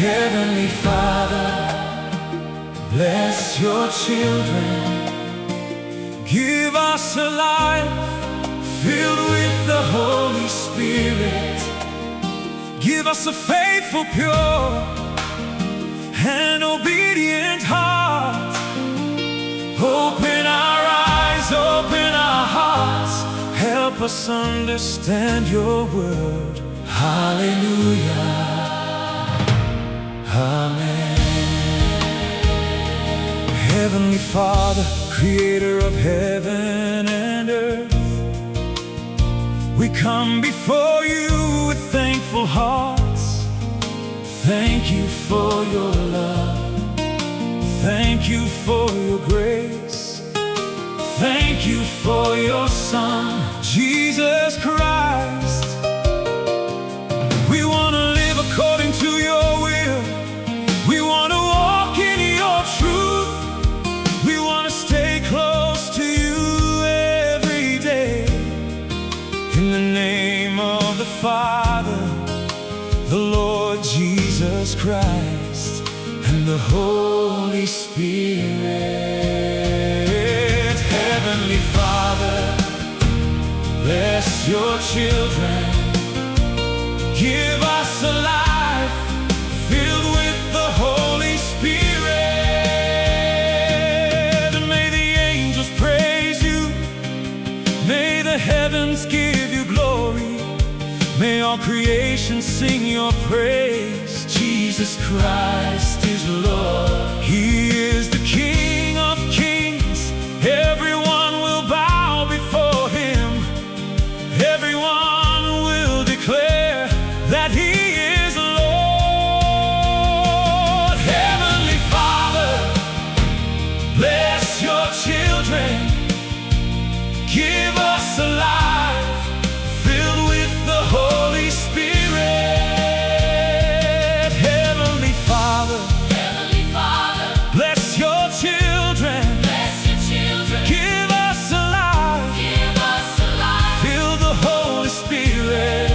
Heavenly Father, bless your children. Give us a life filled with the Holy Spirit. Give us a faithful, pure, and obedient heart. Open our eyes, open our hearts. Help us understand your word. Hallelujah. Amen. Heavenly Father, creator of heaven and earth, we come before you with thankful hearts. Thank you for your love. Thank you for your grace. Thank you for your Son, Jesus Christ. We want to live according to your will. We want to walk in your truth. We want to stay close to you every day. In the name of the Father, the Lord Jesus Christ, and the Holy Spirit. Heavenly Father, bless your children. Give us a life filled with the Holy Spirit. And may the angels praise you. May the heavens give you glory. May all creation sing your praise. Jesus Christ is Lord. He is the King of kings. Everyone will bow before him. Everyone will declare that he is Lord. Heavenly Father, bless your children. Give us a life filled with the Holy Spirit. Heavenly Father, bless your children. Give us a life filled with the Holy Spirit.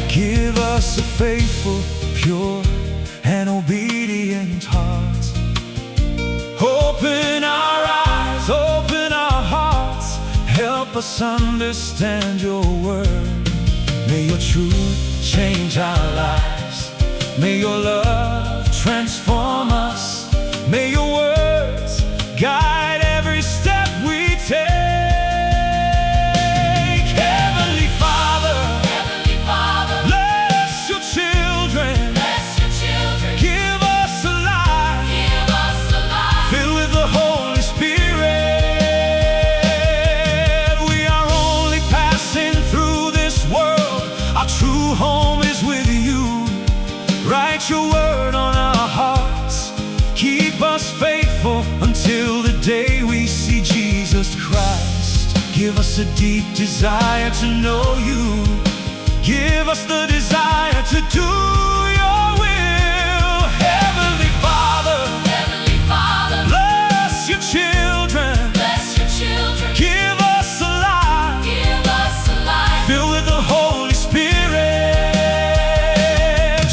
Give us a faithful, pure, and obedient heart. Open our eyes, open our hearts. Help us understand your word. May your truth change our lives. May your love transform us. May your words guide every step we take. Heavenly Father, bless your children. Give us a life filled with the Holy Spirit. We are only passing through this world. Our true home is with you. Write your word on our hearts. Keep us faithful until the day we see Jesus Christ. Give us a deep desire to know you. Give us the desire to do your will. Heavenly Father, bless your children. Give us a life filled with the Holy Spirit.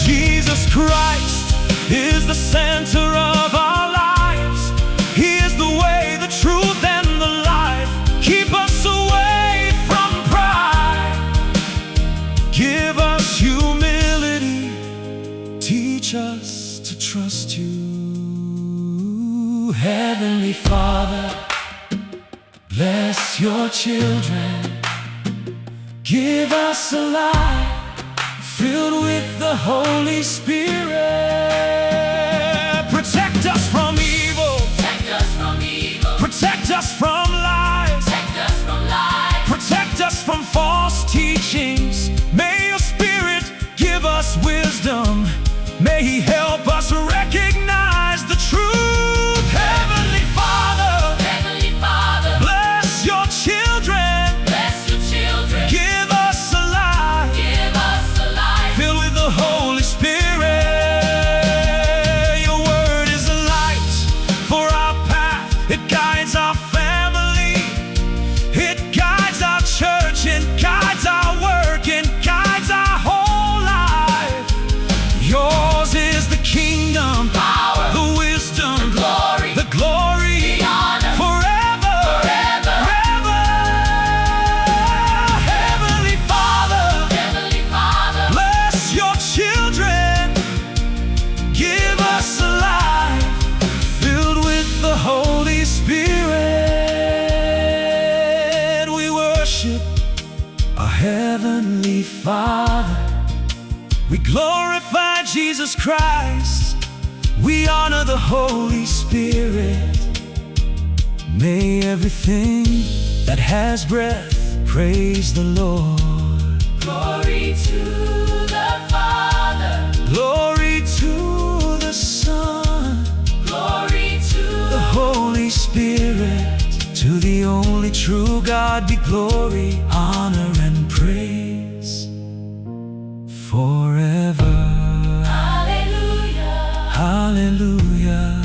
Jesus Christ is the center of our lives. He is the way, the truth, and the life. Keep us away from pride. Give us humility. Teach us to trust you. Heavenly Father, bless your children. Give us a life filled with the Holy Spirit. Protect us from evil. Protect us from lies. Protect us from false teachings. May your Spirit give us wisdom. May he help us recognize the truth. Heavenly Father, bless your children. Give us a life filled with the Holy Spirit. Your word is a light for our path. It guides our family. Jesus Christ, we honor the Holy Spirit. May everything that has breath praise the Lord. Glory to the Father, Glory to the Son, glory to the Holy Spirit. To the only true God be glory, honor, and praise forever. Hallelujah. Hallelujah.